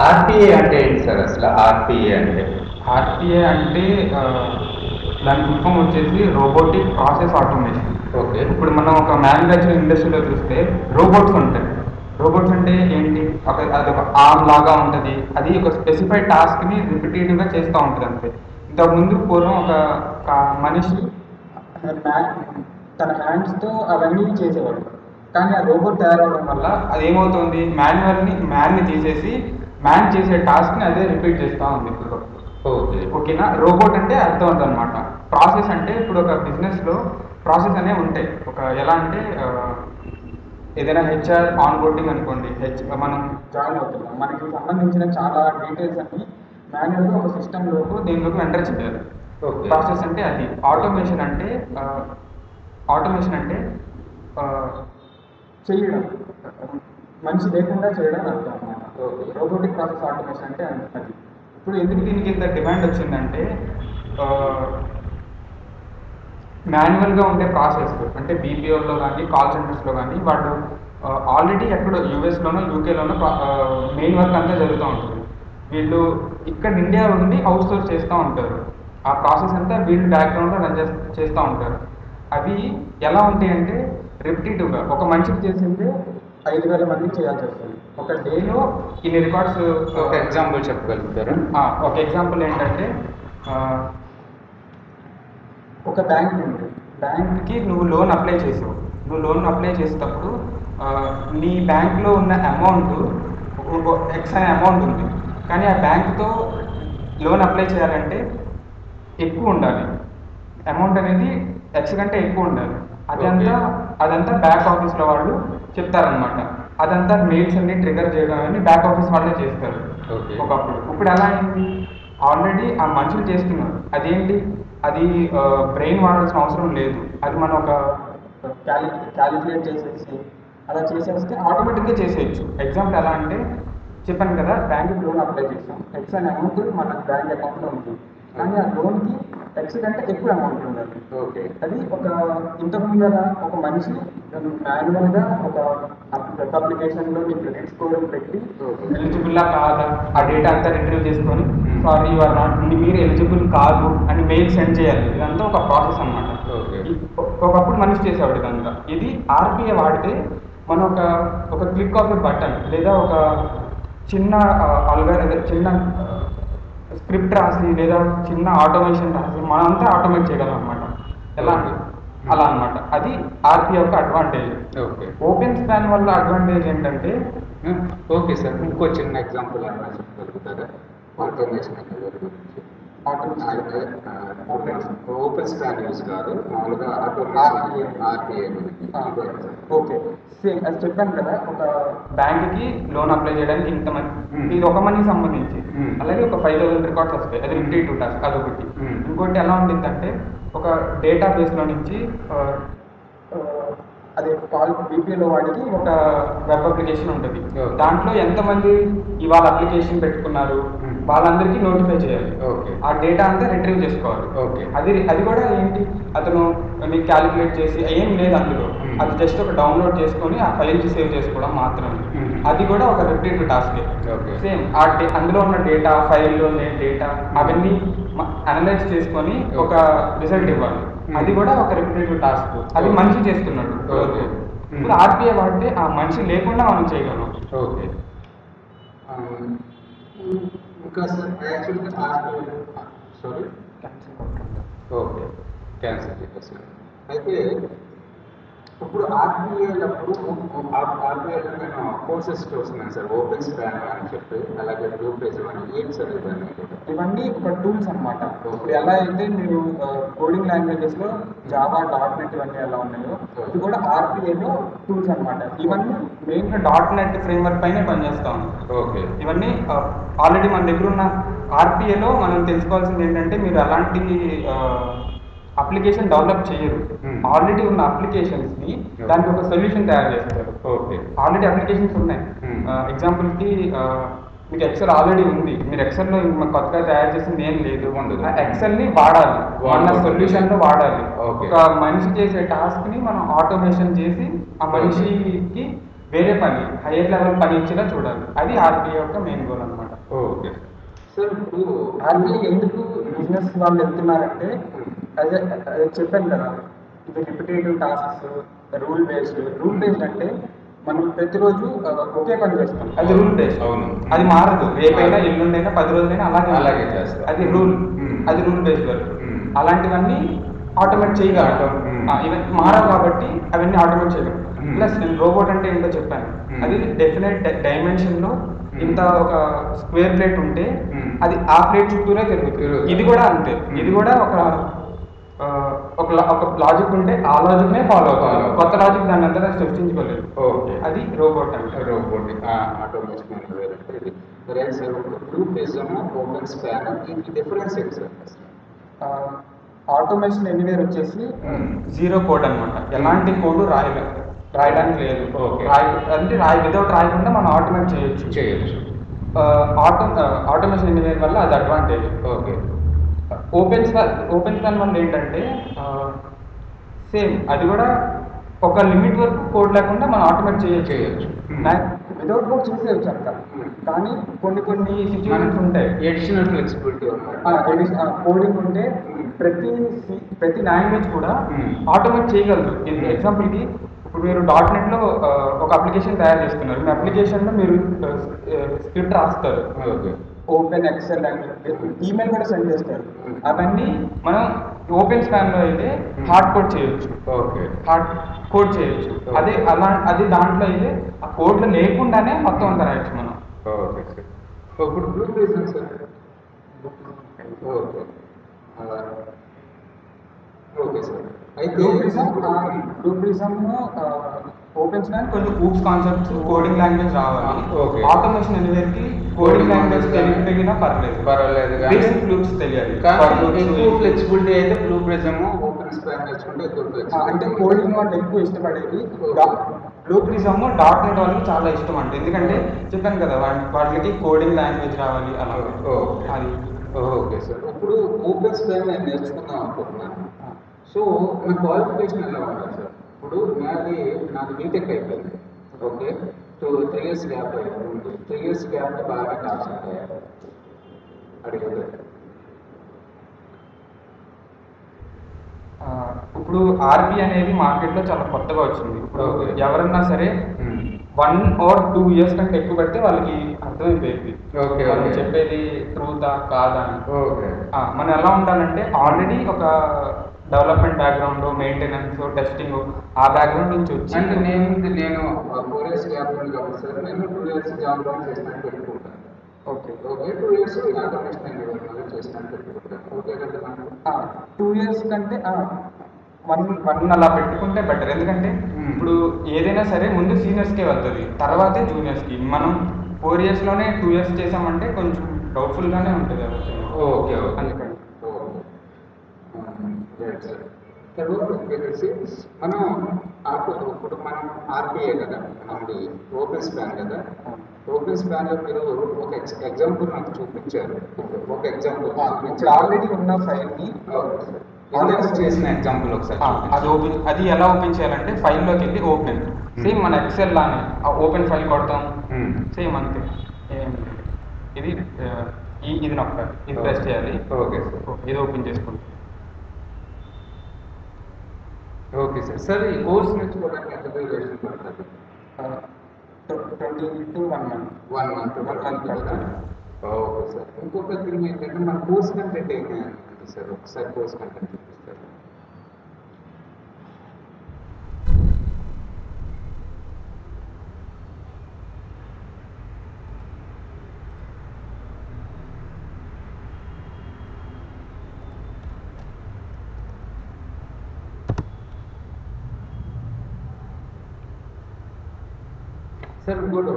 RPA అంటే ఏంటి sir అసలు? ఆర్‌పిఏ అంటే? ఆర్‌పిఏ అంటే దాని ఫుల్ ఫామ్ వచ్చేసి రోబోటిక్ ప్రాసెస్ ఆటోమేషన్. ఓకే. ఇప్పుడు మనం ఒక మ్యానుఫ్యాక్చరింగ్ ఇండస్ట్రీలో చూస్తే రోబోట్స్ ఉంటాయి. రోబోట్స్ అంటే ఏంటి? అదొక ఆర్మ్ లాగా ఉంటుంది. అది ఒక స్పెసిఫైడ్ టాస్క్ని రిపిటేటివ్గా చేస్తూ ఉంటుంది అంతే. ఇంతకుముందు పూర్వం ఒక మనిషి తన హ్యాండ్స్తో అవన్నీ చేసేవాడు. కానీ ఆ రోబోట్ తయారవడం వల్ల అదేమవుతుంది, మ్యాన్ని తీసేసి మ్యాన్ చేసే టాస్క్ని అదే రిపీట్ చేస్తూ ఉంది ఇప్పుడు. ఓకే. ఓకేనా? రోబోట్ అంటే అర్థం అనమాట. ప్రాసెస్ అంటే ఇప్పుడు ఒక బిజినెస్లో ప్రాసెస్ అనేవి ఉంటాయి. ఎలా అంటే ఏదైనా హెచ్ఆర్ ఆన్ బోర్డింగ్ అనుకోండి, మనం జాయిన్ అవుతున్నాం, మనకి సంబంధించిన చాలా డీటెయిల్స్ అన్ని మాన్యువల్గా ఒక సిస్టంలోకి దీనిలోకి ఎంటర్ చేయాలి. ఓకే. ప్రాసెస్ అంటే అది. ఆటోమేషన్ అంటే చేయడం, మనిషి లేకుండా చేయడం అర్థం అన్నమాట. రోబోటిక్ ప్రాసెస్ ఆటోమేషన్ అంటే అది. ఇప్పుడు ఎందుకు దీనికి ఇంత డిమాండ్ వచ్చిందంటే మాన్యువల్గా ఉండే ప్రాసెస్ అంటే బీపీఓలో కానీ కాల్ సెంటర్స్లో కానీ వాళ్ళు ఆల్రెడీ ఎక్కడో యూఎస్లోనో యూకేలోనో మెయిన్ వర్క్ అంతా జరుగుతూ ఉంటుంది. వీళ్ళు ఇక్కడ ఇండియా ఉండి అవుట్ సోర్స్ చేస్తూ ఉంటారు. ఆ ప్రాసెస్ అంతా వీళ్ళు బ్యాక్గ్రౌండ్లో రన్ చేస్తూ ఉంటారు. అవి ఎలా ఉంటాయంటే రిపిటేటివ్గా ఒక మనిషికి చేసిందే 5,000 మందికి చేయాల్సి వస్తుంది. ఒక డేలో ఇన్ని రికార్డ్స్. ఒక ఎగ్జాంపుల్ చెప్పగలుగుతారా? ఒక ఎగ్జాంపుల్ ఏంటంటే ఒక బ్యాంక్ ఉంది. బ్యాంక్కి నువ్వు లోన్ అప్లై చేసావు. నువ్వు లోన్ అప్లై చేసేటప్పుడు నీ బ్యాంక్లో ఉన్న అమౌంట్ ఎక్స్ అనే అమౌంట్ ఉంది. కానీ ఆ బ్యాంక్తో లోన్ అప్లై చేయాలంటే ఎక్కువ ఉండాలి. అమౌంట్ అనేది ఎక్స్ కంటే ఎక్కువ ఉండాలి. అదంతా బ్యాక్ ఆఫీస్లో వాళ్ళు చెప్తారనమాట. అదంతా మెయిల్స్ అన్ని ట్రిగర్ చేయడం అని బ్యాక్ ఆఫీస్ వాళ్ళే చేస్తారు ఒకప్పుడు. ఇప్పుడు ఎలా అయింది, ఆల్రెడీ ఆ మనుషులు చేస్తున్నారు. అదేంటి, అది బ్రెయిన్ వాడాల్సిన అవసరం లేదు. అది మనం ఒక క్యాలిక్యులేట్ చేసేసి అలా చేసేస్తే ఆటోమేటిక్గా చేసేయచ్చు. ఎగ్జాంపుల్ ఎలా అంటే చెప్పాను కదా, బ్యాంక్ లోన్ అప్లై చేసాం, ఎక్స్ అనే అమౌంట్ మన బ్యాంక్ అకౌంట్లో ఉంటుంది. కానీ ఆ లోన్కి ఎక్స్ కంటే ఎక్కువ అమౌంట్ ఉండాలి. ఓకే. అది ఇంతకు ముందర ఒక మనిషి మాన్యువల్గా ఒక అప్లికేషన్లో నీ క్రెడిట్ స్కోర్ పెట్టి ఎలిజిబుల్లా కాదా ఆ డేటా అంతా రిట్రీవ్ చేసుకొని సారీ యు ఆర్ నాట్, మీరు ఎలిజిబుల్ కాదు అని మెయిల్ సెండ్ చేయాలి. ఇదంతా ఒక ప్రాసెస్ అనమాట. ఒకప్పుడు మనిషి చేసేవాడు ఇదంతా. ఇది ఆర్‌పిఏ వాడితే మనం ఒక క్లిక్ ఆఫ్ ఎ బటన్ లేదా ఒక చిన్న చిన్న స్క్రిప్ట్ రాసి లేదా చిన్న ఆటోమేషన్ రాసి మనంతా ఆటోమేట్ చేయగలం అనమాట. ఎలా అలా అనమాట. అది ఆర్‌పిఏ యొక్క అడ్వాంటేజ్. ఓకే. ఓపెన్ స్పాన్ వల్ల అడ్వాంటేజ్ ఏంటంటే ఓకే సార్, ఇంకో చిన్న ఎగ్జాంపుల్ ఏమైనా చెప్పగలుగుతారా ఆటోమేషన్ గురించి? ఓపెన్ స్పాన్ యూస్ కాదు, మామూలుగా ఆర్‌పిఏ గురించి. ఓకే, సేమ్ అది చెప్పాను కదా, ఒక బ్యాంక్కి లోన్ అప్లై చేయడానికి ఇంతమంది, ఇది ఒక మనీకి సంబంధించి. అలాగే ఒక 5,000 రికార్డ్స్ వస్తాయి. అది రిపిటేటివ్ టాస్క్, అదొకటి. ఇంకోటి ఎలా ఉంటుందంటే ఒక డేటాబేస్లో నుంచి అదే కాల్ బీపీఓలో వాడికి ఒక వెబ్ అప్లికేషన్ ఉంటుంది. దాంట్లో ఎంతమంది ఇవాళ అప్లికేషన్ పెట్టుకున్నారు వాళ్ళందరికీ నోటిఫై చేయాలి. ఆ డేటా అంతా రిట్రీవ్ చేసుకోవాలి. అది కూడా ఏంటి, అతను మీకు క్యాలిక్యులేట్ చేసి ఏం లేదు అందులో. అది జస్ట్ ఒక డౌన్లోడ్ చేసుకొని ఆ ఫైల్కి సేవ్ చేసుకోవడం మాత్రమే. అది కూడా ఒక రిపిటేటివ్ టాస్కే. సేమ్ అందులో ఉన్న డేటా, ఫైల్లో ఉన్న డేటా అవన్నీ అనలైజ్ చేసుకొని ఒక రిజల్ట్ ఇవ్వాలి. అది కూడా ఒక రిపిటేటివ్ టాస్క్. అది మనిషి చేస్తున్నాడు. ఇప్పుడు ఆర్‌పిఏ వాడితే ఆ మనిషి లేకుండా మనం చేయగలం. ఓకే. ఇంకా సార్ యాక్చువల్గా సారీ ఓకే, క్యాన్సిల్ చేసేసాను. అయితే ఇప్పుడు ఆర్‌పిఏలప్పుడు ఆర్‌పిఏలో నేను కోర్సెస్ చూస్తున్నాను సార్, ఓపెన్ స్పాన్ అని చెప్పి, అలాగే గ్రూపేజ్ అని. ఏం సార్ ఇవన్నీ ఒక టూల్స్ అనమాట. ఇప్పుడు ఎలా అయితే మీరు కోడింగ్ లాంగ్వేజెస్లో జావా, .NET ఇవన్నీ ఎలా ఉన్నాయో ఇది కూడా ఆర్‌పిఏలో టూల్స్ అనమాట. ఇవన్నీ మెయిన్గా .NET ఫ్రేమ్వర్క్ పైనే పనిచేస్తాం. ఓకే. ఇవన్నీ ఆల్రెడీ మన దగ్గర ఉన్న ఆర్‌పిఏలో మనం తెలుసుకోవాల్సింది ఏంటంటే, మీరు అలాంటి అప్లికేషన్ డెవలప్ చేయరు. ఆల్రెడీ ఉన్న అప్లికేషన్స్ని దానికి ఒక సొల్యూషన్ తయారు చేస్తారు. ఓకే. ఆల్రెడీ అప్లికేషన్స్ ఉన్నాయి. ఎగ్జాంపుల్కి మీకు ఎక్సెల్ ఆల్రెడీ ఉంది, మీరు ఎక్సెల్లో కొత్తగా తయారు చేసింది ఏం లేదు. ఆ ఎక్సెల్ని వాడాలి, మన సొల్యూషన్లో వాడాలి. ఒక మనిషి చేసే టాస్క్ని మనం ఆటోమేషన్ చేసి ఆ మనిషికి వేరే పని హైయర్ లెవెల్ పని ఇచ్చేలా చూడాలి. అది ఆర్బీఐ యొక్క మెయిన్ గోల్ అనమాట. Okay sir. ఇప్పుడు ఆర్బీఐ ఎందుకు బిజినెస్ వాళ్ళు వెళ్తున్నారంటే అదే అదే చెప్పాను కదా, ఇది రిపిటేటివ్ టాస్క్స్, రూల్ బేస్డ్ అంటే మనం ప్రతిరోజు ఒకే పని చేస్తాం, అది రూల్ బేస్డ్. అవును. అది మారదు, రేపైనా ఎల్లుండైనా 10 రోజులైనా అలాగే చేస్తాం. అది రూల్. అది రూల్ బేస్డ్ వర్క్. అలాంటివన్నీ ఆటోమేట్ చేయగలం. ఇవన్నీ మారవు కాబట్టి అవన్నీ ఆటోమేట్ చేయగలం. ప్లస్ నేను రోబోట్ అంటే ఏంటో చెప్పాను. అది డెఫినెట్ డైమెన్షన్ లో ఇంత ఒక స్క్వేర్ ప్లేట్ ఉంటే అది ఆ ప్లేట్ చుట్టూనే తిరుగుతుంది. ఇది కూడా అంతే. ఇది కూడా ఒక లాజిక్ ఉంటే ఆ లాజిక్ నే ఫాలో అవుతుంది. కొత్త లాజిక్ దాన్ని అంతా సృష్టించుకోలేదు. ఓకే, అది రోబోట్ అంటే. రోబోట్ ఆటోమేషన్ అంటే right sir. Blue Prism, open span, ఈ డిఫరెన్స్ ఏంటి సార్? ఆటోమేషన్ ఎనీవేర్ వచ్చేసి జీరో కోడ్ అనమాట. ఎలాంటి కోడ్ రాయడానికి లేదు. Okay. అంటే వితౌట్ రాయకుండా మనం ఆటోమేట్ చేయొచ్చు. ఆటోమేషన్ ఎనీవేర్ వల్ల అది అడ్వాంటేజ్. ఓకే. ఓపెన్ స్పాన్ వల్ల ఏంటంటే సేమ్ అది కూడా ఒక లిమిట్ వరకు కోడ్ లేకుండా మనం ఆటోమేట్ చేయొచ్చు. వితౌట్ కోడ్ చేసేయచ్చు అంట. కానీ కొన్ని సిచ్యువేషన్స్ ఉంటాయి, ఎడిషనల్ ఫ్లెక్సిబిలిటీ కోడింగ్ ఉంటే ప్రతి లాంగ్వేజ్ కూడా ఆటోమేట్ చేయగలరు. ఎగ్జాంపుల్కి ఇప్పుడు మీరు .NET లో ఒక అప్లికేషన్ తయారు చేస్తున్నారు. మీ అప్లికేషన్లో మీరు స్క్రిప్ట్ రాస్తారు, ఓపెన్ ఎక్సెల్ అని ఈమెయిల్ కూడా సెండ్ చేస్తారు. అవన్నీ మనం ఓపెన్ స్పాన్లో అయితే హార్డ్ కోడ్ చేయొచ్చు. అదే దాంట్లో అయితే ఆ కోడ్లో లేకుండానే మొత్తం అంతా రాయొచ్చు మనం. Okay sir. ఇప్పుడు Blue Prism sir. Okay okay sir. అయితే బ్లూ ప్రిజమ్ ఓపెన్ స్పాన్ కొంచెం ఊప్స్ కాన్సెప్ట్స్, కోడింగ్ లాంగ్వేజ్ రావాలి. ఓకే. ఆటోమేషన్ ఎనీవేర్కి కోడింగ్ లాంగ్వేజ్ తెలియకపోయినా పర్లేదు, బేసిక్ లూప్స్ తెలియాలి. ఎక్కువ ఫ్లెక్సిబిలిటీ అయితే బ్లూ ప్రిజమ్, ఓపెన్ స్పాన్ నేర్చుకుంటే ఎక్కువ ఫ్లెక్సిబిలిటీ. అంటే కోడింగ్ వాళ్ళు ఎక్కువ ఇష్టపడేది బ్లూ ప్రిజమ్ .NET వాళ్ళకి చాలా ఇష్టం అంటే, ఎందుకంటే చెప్పాను కదా వాళ్ళకి కోడింగ్ లాంగ్వేజ్ రావాలి అలా. అది ఓకే సార్. ఇప్పుడు ఓపెన్ స్పాన్ నేను నేర్చుకుందాం అనుకుంటున్నాను. సో నా క్వాలిఫికేషన్ ఎలా ఉండాలి సార్? ఇప్పుడు నాకు బీటెక్ అయిపోయింది. ఓకే, 3 years గ్యాప్ అయిపోయింది. 3 years గ్యాప్ బాగా కాల్స్ ఉంటాయి అడిగేది. ఇప్పుడు ఆర్బీ అనేది మార్కెట్లో చాలా కొత్తగా వచ్చింది. ఇప్పుడు ఎవరన్నా సరే 1 or 2 years కంటే ఎక్కువ పెడితే వాళ్ళకి అర్థమైపోయింది వాళ్ళు చెప్పేది ట్రూతా కాదా అని. మనం ఎలా ఉండాలంటే ఆల్రెడీ ఒక డెవలప్మెంట్ బ్యాక్గ్రౌండ్, మెయింటెనెన్స్, టెస్టింగ్ ఆ బ్యాక్గ్రౌండ్ నుంచి వచ్చి. అంటే నేను 4 years గ్యాప్ ఉంది కాబట్టి సార్ నేను 2 years జాబ్ చేసినట్టు పెట్టుకుంటాను. ఓకే 2 years ఆటోమేషన్ అనేది చేసినట్టు పెట్టుకుంటాను. ఓకే కదా? 2 years కంటే 1 అలా పెట్టుకుంటే బెటర్. ఎందుకంటే ఇప్పుడు ఏదైనా సరే ముందు సీనియర్స్కే వెళ్తుంది, తర్వాతే జూనియర్స్కి. మనం 4 yearsలోనే 2 years చేసామంటే కొంచెం డౌట్ఫుల్గానే ఉంటుంది ఎవరికి. ఓకే అందుకని మనం ఇప్పుడు మనం ఆర్బీఐ కదా, మనది ఓపెన్ స్పాన్ కదా. ఓపెన్ స్పాన్లో మీరు ఒక ఎగ్జాంపుల్ నాకు చూపించారు. ఒక ఎగ్జాంపుల్ ఆల్రెడీ ఉన్న ఫైల్ని చేసిన ఎగ్జాంపుల్ ఒకసారి అది ఎలా ఓపెన్ చేయాలంటే ఫైల్లోకి వెళ్ళి ఓపెన్, సేమ్ మన ఎక్సెల్ లానే ఓపెన్ ఫైల్ కొడతాం, సేమ్ అంతే. ఇది నొక్కాలి, ఇది ప్రెస్ చేయాలి. ఓకే సార్, ఇది ఓపెన్ చేసుకుంటాం. Okay sir. సార్ ఈ కోర్స్ నేర్చుకోవడానికి ఎంత డ్యూరేషన్ పడుతుంది? 20 to 1 month. 1 month కదా. Okay sir. ఇంకొక థింగ్ ఏంటంటే మన కోర్స్ కంటెంట్ ఏంటి సార్? ఒకసారి కోర్స్ కంటెంట్ చూపిస్తారు. సార్ ఇప్పుడు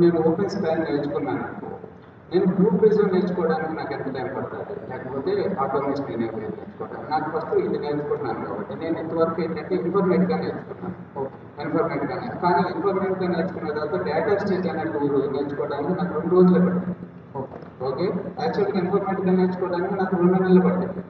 నేను ఓపెన్ స్పాన్ నేర్చుకున్నాను, నేను బ్లూ ప్రిజమ్ నేర్చుకోవడానికి నాకు ఎంత టైం పడుతుంది? లేకపోతే ఆటోమేషన్ నేర్చుకోవడానికి నాకు ఫస్ట్ ఇది నేర్చుకున్నాను కాబట్టి నేను ఇంతవరకు ఏంటంటే ఇన్ఫర్మేటిక్గా నేర్చుకున్నాను. కానీ ఇన్ఫర్మేటిక్గా నేర్చుకున్న తర్వాత డేటా స్టేజ్ అనే టూల్ నేర్చుకోవడానికి నాకు 2 రోజులు పడుతుంది. ఓకే, యాక్చువల్గా ఇన్ఫర్మేటిక్గా నేర్చుకోవడానికి నాకు 2 నెలలు పడుతుంది.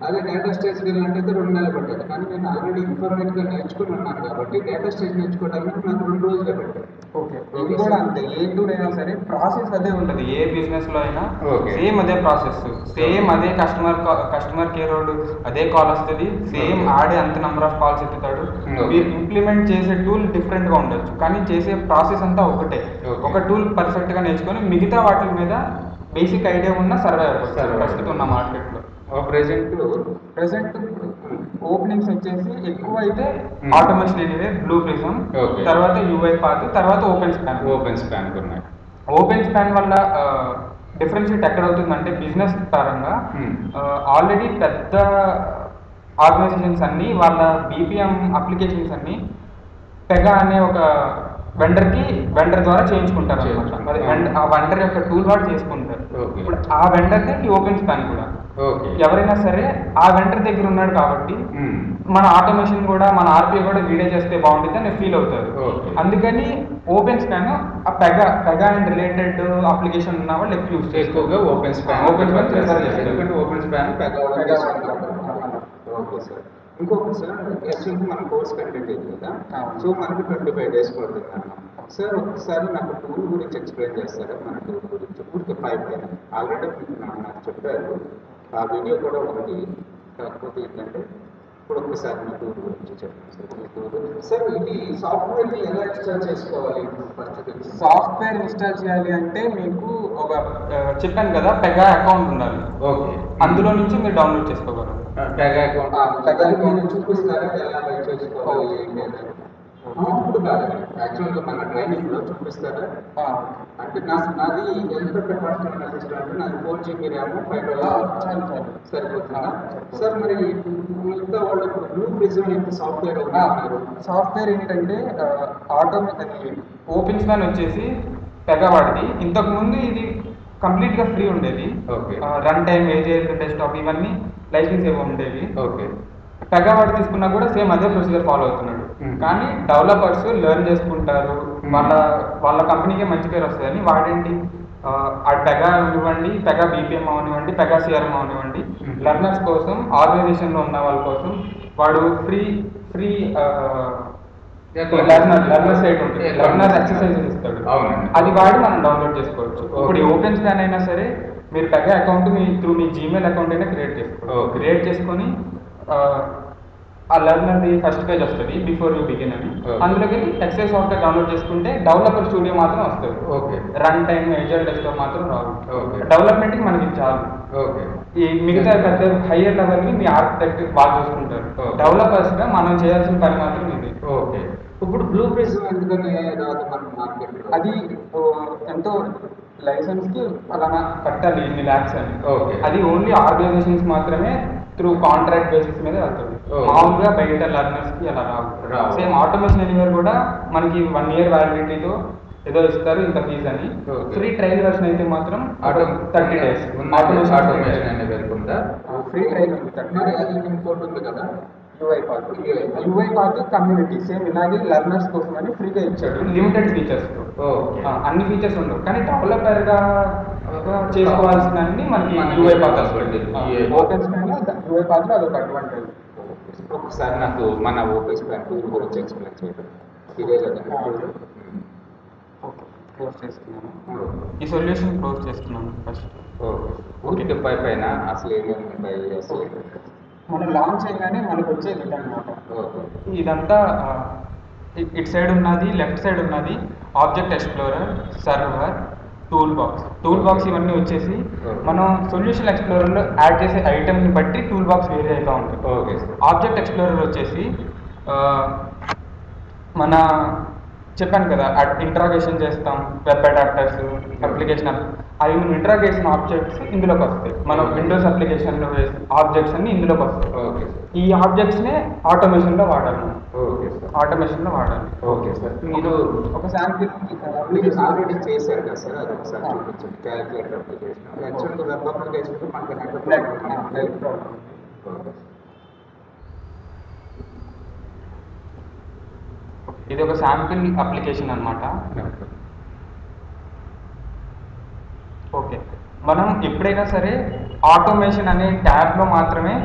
అదే డేటా స్టేజ్ వెళ్ళాలంటే 2 నెలలు పట్టేది, కానీ నేను ఆల్రెడీ ఇన్ఫర్మేటిక్గా నేర్చుకుని ఉన్నాను కాబట్టి డేటా స్టేజ్ నేర్చుకోవడానికి నాకు 2 రోజులే పట్టాయి. ఓకే, ఇది కూడా అంతే. ఏ టూల్ అయినా సరే ప్రాసెస్ అదే ఉంటుంది. ఏ బిజినెస్ లో అయినా Okay. సేమ్ అదే ప్రాసెస్, సేమ్ అదే కస్టమర్ కేర్ రోడ్ అదే కాల్ వస్తుంది, సేమ్ Okay. ఆడే అంత నెంబర్ ఆఫ్ కాల్స్ ఎత్తుతాడు. Okay. మీరు ఇంప్లిమెంట్ చేసే టూల్ డిఫరెంట్ గా ఉండొచ్చు, కానీ చేసే ప్రాసెస్ అంతా ఒకటే. Okay. ఒక టూల్ పర్ఫెక్ట్ గా నేర్చుకొని మిగతా వాటి మీద బేసిక్ ఐడియా ఉన్న సర్వే అయిపోతుంది ప్రస్తుతం ఉన్న మార్కెట్ లో. ప్రెసెంట్ ఓపెనింగ్స్ వచ్చేసి ఎక్కువ అయితే automation anywhere, blue prism, Okay. తర్వాత యూఐ పాత్, తర్వాత ఓపెన్ స్పాన్. ఉన్నాయి. ఓపెన్ స్పాన్ వల్ల డిఫరెన్షియేట్ ఎక్కడ అవుతుందంటే బిజినెస్ పరంగా ఆల్రెడీ పెద్ద ఆర్గనైజేషన్స్ అన్ని వాళ్ళ బీపీఎం అప్లికేషన్స్ అన్ని పెగా అనే ఒక వెండర్ ద్వారా చేయించుకుంటారు అనమాట. ఆ వెండర్ యొక్క టూల్ వాడు చేసుకుంటారు. Okay. ఇప్పుడు ఆ వెండర్దే ఈ ఓపెన్ స్పాన్ కూడా ఎవరైనా సరే ఆ వెండర్ దగ్గర ఉన్నాడు కాబట్టి మన ఆటోమేషన్ కూడా మన ఆర్పీఐ కూడా వీడియో చేస్తే బాగుంటుంది అని ఫీల్ అవుతారు. Okay. అందుకని ఓపెన్ స్పాన్ ఆ పెగా అండ్ రిలేటెడ్ అప్లికేషన్ ఉన్న వాళ్ళు ఎక్కువ యూస్ ఎక్కువగా ఓపెన్ స్పాన్ ప్రిఫర్ చేస్తారు. ఎందుకంటే ఓపెన్ స్పాన్ ఓకే సార్. ఇంకొకటి సార్, యాక్చువల్గా మన కోర్స్ కంటెంట్ ఇది కదా, సో మనకి 25 days పడుతుంది అన్నమాట. సార్ ఒకసారి నాకు టూల్ గురించి ఎక్స్ప్లెయిన్ చేస్తారా? మన టూల్ గురించి పూర్తి 5 days ఆల్రెడీ నాకు చెప్పారు, ఆ వీడియో కూడా ఉంది. కాకపోతే ఏంటంటే ఇప్పుడు ఒక్కసారి నా టూల్ గురించి చెప్పండి సార్. ఇది సాఫ్ట్వేర్ని ఎలా ఇన్స్టాల్ చేసుకోవాలి? ఫస్ట్ సాఫ్ట్వేర్ ఇన్స్టాల్ చేయాలి అంటే మీకు ఒక చెప్పాను కదా పెగా అకౌంట్ ఉండాలి. ఓకే, అందులో నుంచి మీరు డౌన్లోడ్ చేసుకోగలరు. పెగా అకౌంట్ చూపిస్తారా ఎలా బై చేసుకోవాలి ఏంటి అనేది? ఇప్పుడు కాదు, యాక్చువల్గా మన ట్రైనింగ్లో చూపిస్తారా? అంటే నాది ఎంత కెపాసిటీ ఉన్న సిస్టమ్ అంటే నాది 4 GB ర్యామ్ 5 సరిపోతుందా సార్? మరి మిగతా వాళ్ళు బ్లూ ప్రిజం ఎంత సాఫ్ట్వేర్ ఉన్నారు? సాఫ్ట్వేర్ ఏంటంటే ఓపెన్ స్పాన్ వచ్చేసి పెగా వాడిది. ఇంతకుముందు ఇది కంప్లీట్గా ఫ్రీ ఉండేది. Okay. Run time, ages, desktop ఇవన్నీ లైసెన్స్ ఏమో ఉండేవి. ఓకే. పెగా వాడు తీసుకున్నా కూడా సేమ్ అదే ప్రొసీజర్ ఫాలో అవుతున్నాడు. కానీ డెవలపర్స్ లెర్న్ చేసుకుంటారు, వాళ్ళ కంపెనీకే మంచి పేరు వస్తుందని వాడేంటి ఆ పెగా అవనివ్వండి, పెగా బీపీఎం అవనివ్వండి, పెగా సిఆర్ఎం అవనివ్వండి, లెర్నర్స్ కోసం, ఆర్గనైజేషన్లో ఉన్న వాళ్ళ కోసం వాడు ఫ్రీ లెర్నర్ సైట్ ఉంటుంది, లెర్నర్ ఎక్సర్సైజెస్ ఇస్తాడు. అది వాడి మనం డౌన్లోడ్ చేసుకోవచ్చు. ఇప్పుడు ఓపెన్ స్పాన్ అయినా సరే మీరు పెగా అకౌంట్ మీ జీమెయిల్ అకౌంట్ అయినా క్రియేట్ చేసుకోవచ్చు. క్రియేట్ చేసుకొని ఆ లెర్నర్ది ఫస్ట్ పేజ్ వస్తుంది, బిఫోర్ యూ బిగిన్ అని. అందులోకి ఎక్సైజ్ సాఫ్ట్వేర్ డౌన్లోడ్ చేసుకుంటే డెవలపర్ స్టూడియో మాత్రం వస్తుంది. ఓకే. రన్ టైం, ఏజెల్ డెస్క్టాప్ మాత్రం రావు. ఓకే. డెవలప్మెంట్కి మనకి చాలు. ఓకే. ఈ మిగతా పెద్ద హయ్యర్ లెవెల్ని మీ ఆర్కిటెక్ట్ బాగా చూసుకుంటారు. డెవలపర్స్గా మనం చేయాల్సిన పని మాత్రం ఇది. ఓకే. ఇప్పుడు బ్లూ ప్రిజం ఎందుకని రాదు మన మార్కెట్లో? అది ఎంతో లైసెన్స్కి అలానా కట్టాలి ఇన్ని ల్యాక్స్ అని. ఓకే. అది ఓన్లీ ఆర్గనైజేషన్స్ మాత్రమే త్రూ కాంట్రాక్ట్ బేసిస్ మీద వెళ్తుంది. మామూలుగా బయట లర్నర్స్కి అలా రావు. సేమ్ ఆటోమేషన్ ఎనీవేర్ కూడా మనకి 1 year వ్యాలిడిటీతో ఏదో ఇస్తారు ఇంత ఫీజ్ అని. ఫ్రీ ట్రయల్ వర్షన్ అయితే మాత్రం 30 days ఆటోమేషన్ ఎనీవేర్ ఉందా? ఫ్రీ ట్రయల్ ఉంది. మరి అది ఇంకోటి ఉంది కదా, యూఐ పాత్ కమ్యూనిటీ సేమ్ ఇలాగే లెర్నర్స్ కోసం అని ఫ్రీగా ఇచ్చాడు, లిమిటెడ్ ఫీచర్స్. అన్ని ఫీచర్స్ ఉండవు, కానీ డెవలపర్ గా చేసుకోవాల్సిన అన్ని మనకి యూఐ పాత్ వస్తుంది. ఓపెన్ స్పాన్ యూఐ పాత్ లో అదొక అడ్వాంటేజ్. ఒకసారి నాకు మన ఓపెన్ స్పాన్ గురించి ఎక్స్ప్లెయిన్ చేయండి. ఇదే కదా క్లోజ్ చేస్తున్నాను. ఈ సొల్యూషన్ క్లోజ్ చేస్తున్నాను ఫస్ట్. ఓకే. పైన అసలు ఏమేమి ఉంటాయి? అసలు మనం లాంచ్ చేయగానే మనకు వచ్చేది ఇదన్నమాట. ఇదంతా ఇటు సైడ్ ఉన్నది, లెఫ్ట్ సైడ్ ఉన్నది object explorer, server, tool box ఇవన్నీ వచ్చేసి మనం సొల్యూషన్ ఎక్స్ప్లోరర్లో యాడ్ చేసే ఐటమ్ని బట్టి టూల్ బాక్స్ వేరే అవుతూ ఉంటుంది. ఓకే. ఆబ్జెక్ట్ ఎక్స్ప్లోరర్ వచ్చేసి మన చెప్పాను కదా ఇంట్రాగేషన్ చేస్తాం, వెబ్ అడాప్టర్స్, అప్లికేషన్ అవి మనం ఇంట్రాగేషన్ ఆబ్జెక్ట్స్ ఇందులోకి వస్తాయి. మనం విండోస్ అప్లికేషన్లో వేసే ఆబ్జెక్ట్స్ అన్ని ఇందులోకి వస్తాయి. ఈ ఆబ్జెక్ట్స్నే ఆటోమేషన్లో వాడాలి. Okay sir. ఆటోమేషన్లో వాడాలి. Okay sir. మీరు ఒక శాంపిల్ మీరు ఆల్రెడీ చేశారు కదా సార్, అది ఒకసారి చూపించండి. క్యాలిక్యులేటర్ అప్లికేషన్ యాక్చువల్గా వెబ్ అప్లికేషన్ మనకు నెట్ ఇది ఒక శాంపిల్ అప్లికేషన్ అన్నమాట. ఓకే. మనం ఎప్పుడైనా సరే ఆటోమేషన్ అనే ట్యాబ్లో మాత్రమే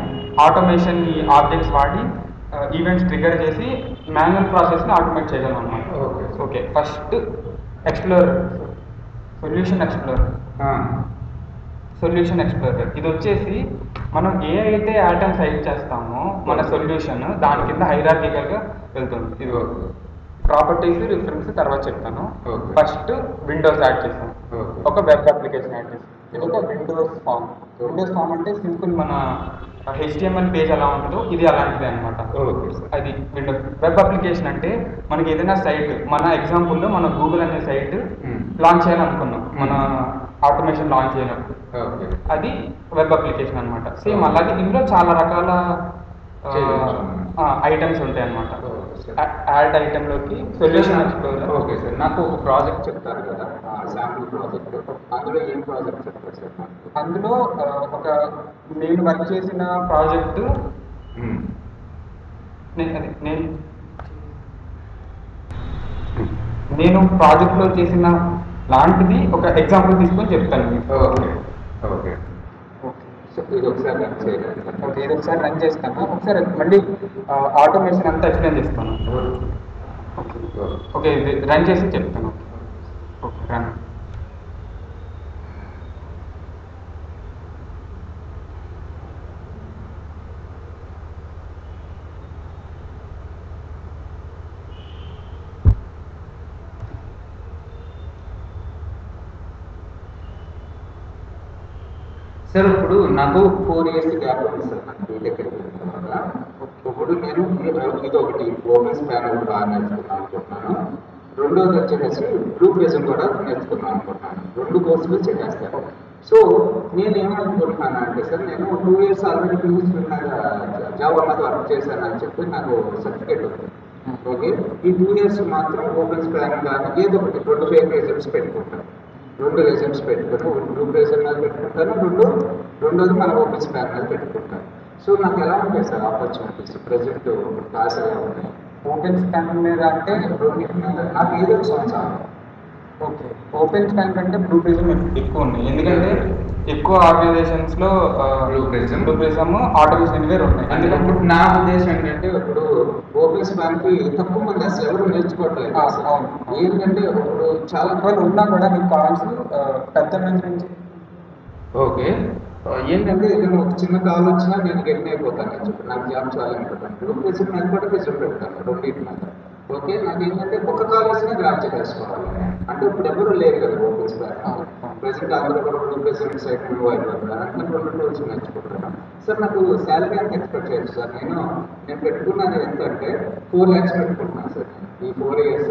ఆటోమేషన్ ఈ ఆబ్జెక్ట్స్ వాడి ఈవెంట్స్ ట్రిగర్ చేసి మాన్యువల్ ప్రాసెస్ని ఆటోమేట్ చేయగలం అన్నమాట. Okay, first explorer, solution explorer ఇది వచ్చేసి మనం ఏ అయితే ఐటమ్స్ హైడ్ చేస్తామో మన సొల్యూషన్ దాని కింద హైరార్కికల్గా వెళ్తుంది. ఇది ప్రాపర్టీస్ రిఫరెన్స్ తర్వాత చెప్తాను. ఫస్ట్ విండోస్ యాడ్ చేస్తాం, ఒక వెబ్ అప్లికేషన్ యాడ్ చేస్తాం. ఇది ఒక విండోస్ ఫామ్ అంటే సింపుల్ మన HTML పేజ్ ఎలా ఉంటుందో ఇది అలాంటిది అనమాట. అది విండోస్. వెబ్ అప్లికేషన్ అంటే మనకి ఏదైనా సైట్, మన ఎగ్జాంపుల్లో మన గూగుల్ అనే సైట్ లాంచ్ చేయాలనుకున్నాం, మన ఆటోమేషన్ లాంచ్ చేయనప్పుడు అది వెబ్ అప్లికేషన్ అనమాట. సేమ్ అలాగే ఇందులో చాలా రకాల ఐటమ్స్ ఉంటాయి అన్నమాట. యాడ్ ఐటెంలోకి సొల్యూషన్ ఎక్స్ప్లోరర్. ఓకే సార్, నాకు ఒక ప్రాజెక్ట్ చెప్తారు కదా, శాంపుల్ ప్రాజెక్ట్, అందులో ఏం ప్రాజెక్ట్ చెప్తారు సార్? అందులో ఒక నేను వర్క్ చేసిన ప్రాజెక్టు నేను ప్రాజెక్ట్లో చేసిన లాంటిది ఒక ఎగ్జాంపుల్ తీసుకొని చెప్తాను. ఓకే ఓకే ఇది ఒకసారి రన్ చేయాలి. ఓకే, ఇది ఒకసారి రన్ చేస్తాను. ఒకసారి మళ్ళీ ఆటోమేషన్ అంతా ఎక్స్ప్లెయిన్ చేస్తాను. ఓకే, ఇది రన్ చేసి చెప్తాను. Okay, run. సార్ ఇప్పుడు నాకు 4 years గ్యాప్ ఉంది సార్, నాకు బీటెక్ అయిపోయిన. ఇప్పుడు నేను ఇది ఒకటి ఓపెన్ స్పాన్ ఒకటి బాగా నేర్చుకున్నాను అనుకుంటున్నాను. రెండోది వచ్చేసి బ్లూ ప్రిజం కూడా నేర్చుకున్నాను అనుకుంటున్నాను. 2 కోర్సులు చేస్తాను. సో నేను ఏమనుకుంటున్నాను అంటే సార్, నేను 2 years ఆల్రెడీ ఫిజిక్స్ జావా మీద వర్క్ చేశాను అని చెప్పి నాకు సర్టిఫికేట్ ఉంది. ఓకే, ఈ 2 years మాత్రం ఓపెన్ స్పాన్ కానీ ఏదో ఒకటి 2 ఫేక్ రిజల్ట్స్ పెట్టుకుంటాను. 2 రిజల్ట్స్ పెట్టుకుని బ్లూ ప్రిజం మీద పెట్టుకుంటాను, రెండోది మన ఓపెన్ స్పాన్ మీద పెట్టుకుంటాను. సో నాకు ఎలా ఉంటాయి సార్ ఆపర్చునిటీస్ ప్రజెంట్ క్లాస్ ఎలా ఉంటాయి? ఓపెన్ స్పాన్ మీద అంటే నాకు ఏదో ఒక సంవత్సరం. ఓకే, ఓపెన్ స్పాన్ కంటే బ్లూ ప్రిజం ఎక్కువ ఉంది. ఎందుకంటే ఎక్కువ ఆర్గనైజేషన్స్లో బ్లూ ప్రిజం ఆటోమేషన్ వేరు ఉన్నాయి. ఎందుకంటే నా ఉద్దేశం ఏంటంటే ఇప్పుడు ఓపెన్ స్పాన్కి తక్కువ మంది అసలు ఎవరు నేర్చుకోవట్లేదు. ఏంటంటే ఇప్పుడు చాలా వాళ్ళు ఉన్నా కూడా మీకు కావాల్సి పెద్ద నుంచి. ఓకే, ఏంటంటే ఏదైనా ఒక చిన్న కాల్ వచ్చినా నేను గెట్ అయిపోతాను అని చెప్పి నాకు జాబ్ చాలా ఇంపార్టెంట్. బ్లూ ప్రిజం మీద కూడా ప్రిజం పెడతాను రెండింటి మీద. ఓకే, నాకు ఏంటంటే ఒక కాల్ వచ్చినా గ్రాప్ చేసుకోవాలి. అంటే ఇప్పుడు ఎవరు లేరు కదా ఓపెన్ స్పాన్ ప్రెసెంట్, అందరూ కూడా బ్లూ ప్రిజం సైట్ మూవ్ అయిపోతున్నారు. అంటే 2 టూల్స్ నేర్చుకుంటున్నాను. సార్ నాకు శాలరీ ఎంత ఎక్స్పెక్ట్ చేయొచ్చు సార్? నేను పెట్టుకున్నది ఎంత అంటే 4 lakhs పెట్టుకుంటున్నాను సార్. ఈ 4 years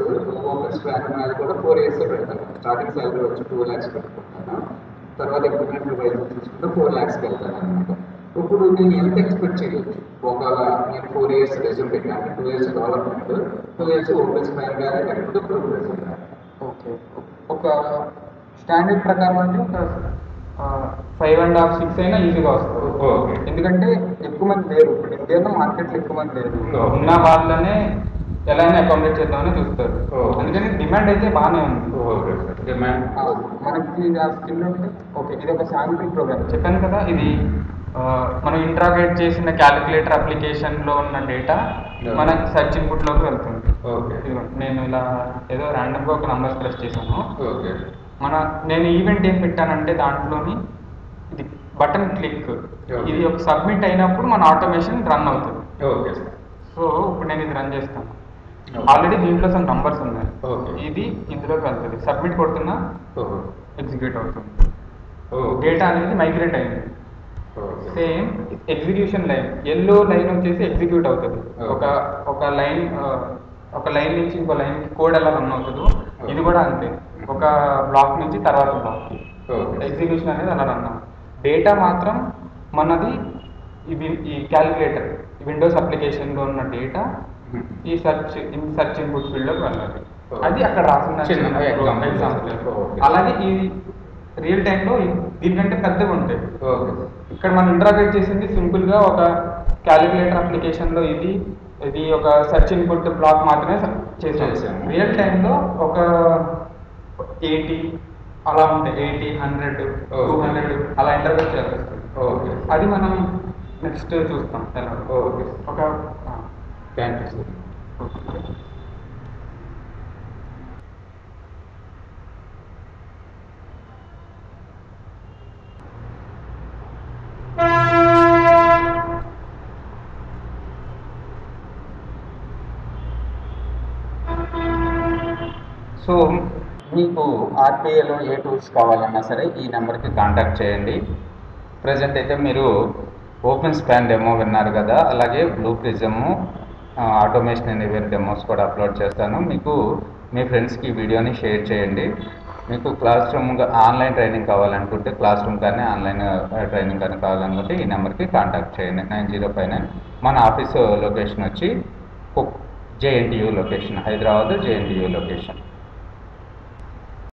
ఓపెన్ స్పాన్ మీద కూడా 4 years పెడతాను. స్టార్టింగ్ శాలరీ వచ్చి 2 lakhs పెట్టుకుంటాను. తర్వాత ఇంప్లిమెంట్ వైజ్ తీసుకుంటే 4 lakhsకి వెళ్తాను అనమాట. ఇప్పుడు నేను ఎంత ఎక్స్పెక్ట్ చేయొచ్చు? ఒకవేళ నేను 4 years రెజ్యూమ్ పెట్టాను, 2 years development, 2 years open span కానీ లేకపోతే బ్లూ ప్రిజం కానీ. ఓకే, ఒక స్టాండర్డ్ ప్రకారం అంటే ఒక 5.5, 6 అయినా ఈజీగా వస్తుంది. ఎందుకంటే ఎక్కువ మంది లేరు ఇప్పుడు ఇండియాలో, మార్కెట్లో ఎక్కువ మంది లేరు. ఉన్న వాళ్ళనే ఎలా అయినా అకామిడేట్ చేద్దామని చూస్తారు. అందుకని డిమాండ్ అయితే బాగానే ఉంది. మనకి ఆ స్కిల్ ఉంటే ఓకే. ఇది ఒక శాంపుల్ ప్రోగ్రామ్ చెప్పాను కదా, ఇది మనం ఇంట్రాగేట్ చేసిన క్యాలిక్యులేటర్ అప్లికేషన్లో ఉన్న డేటా మన సెర్చ్ ఇన్పుట్లోకి వెళ్తుంది. నేను ఇలా ఏదో ర్యాండమ్గా ఒక నంబర్స్ ప్రెస్ చేశాను. నేను ఈవెంట్ ఏం పెట్టానంటే దాంట్లోని ఇది బటన్ క్లిక్, ఇది ఒక సబ్మిట్ అయినప్పుడు మన ఆటోమేషన్ రన్ అవుతుంది. సో ఇప్పుడు నేను ఇది రన్ చేస్తాను. ఆల్రెడీ దీంట్లో సమ్ నంబర్స్ ఉన్నాయి. ఇది ఇందులోకి వెళ్తుంది, సబ్మిట్ కొడుతున్నా ఎగ్జిక్యూట్ అవుతుంది. డేటా అనేది మైగ్రేట్ అయింది. Same execution line, yellow line వచ్చేసి ఎగ్జిక్యూట్ అవుతుంది. ఒక లైన్ నుంచి ఇంకో లైన్కి కోడ్ ఎలా రన్ అవుతుందో ఇది కూడా అంతే. ఒక బ్లాక్ నుంచి తర్వాత బ్లాక్ ఎగ్జిక్యూషన్ అనేది అలా రన్ అవుతుంది. డేటా మాత్రం మనది ఈ క్యాలిక్యులేటర్ విండోస్ అప్లికేషన్లో ఉన్న డేటా ఈ సెర్చ్ ఇన్పుట్ ఫీల్డ్లోకి వెళ్ళాలి. అది అక్కడ రాసిన ఎగ్జాంపుల్. అలాగే ఈ రియల్ టైంలో దీనికంటే పెద్దగా ఉంటాయి. ఇక్కడ మనం ఇంటరాగేట్ చేసింది సింపుల్గా ఒక క్యాలిక్యులేటర్ అప్లికేషన్లో ఇది ఒక సెర్చ్ ఇన్పుట్ బ్లాక్ మాత్రమే చేసాం. రియల్ టైంలో ఒక 80 అలా ఉంటాయి, 80, 100, 200 అలా ఇంటర్వ్యూ చేస్తుంది. ఓకే అది మనం నెక్స్ట్ చూస్తాం ఎలా. ఓకే ఒక thank you sir. Okay. So మీకు ఆర్బీఐలో ఏ టూల్స్ కావాలన్నా సరే ఈ నెంబర్కి కాంటాక్ట్ చేయండి. ప్రజెంట్ అయితే మీరు ఓపెన్ స్పాన్ డెమో విన్నారు కదా, అలాగే బ్లూ ప్రిజము ఆటోమేషన్ ఎనీవేర్ డెమోస్ కూడా అప్లోడ్ చేస్తాను. మీకు మీ ఫ్రెండ్స్కి ఈ వీడియోని షేర్ చేయండి. మీకు క్లాస్ రూమ్ ఆన్లైన్ ట్రైనింగ్ కావాలనుకుంటే క్లాస్ రూమ్ కానీ ఆన్లైన్ ట్రైనింగ్ కానీ కావాలనుకుంటే ఈ నెంబర్కి కాంటాక్ట్ చేయండి 9059. మన ఆఫీస్ లొకేషన్ వచ్చి JNTU location, Hyderabad JNTU location.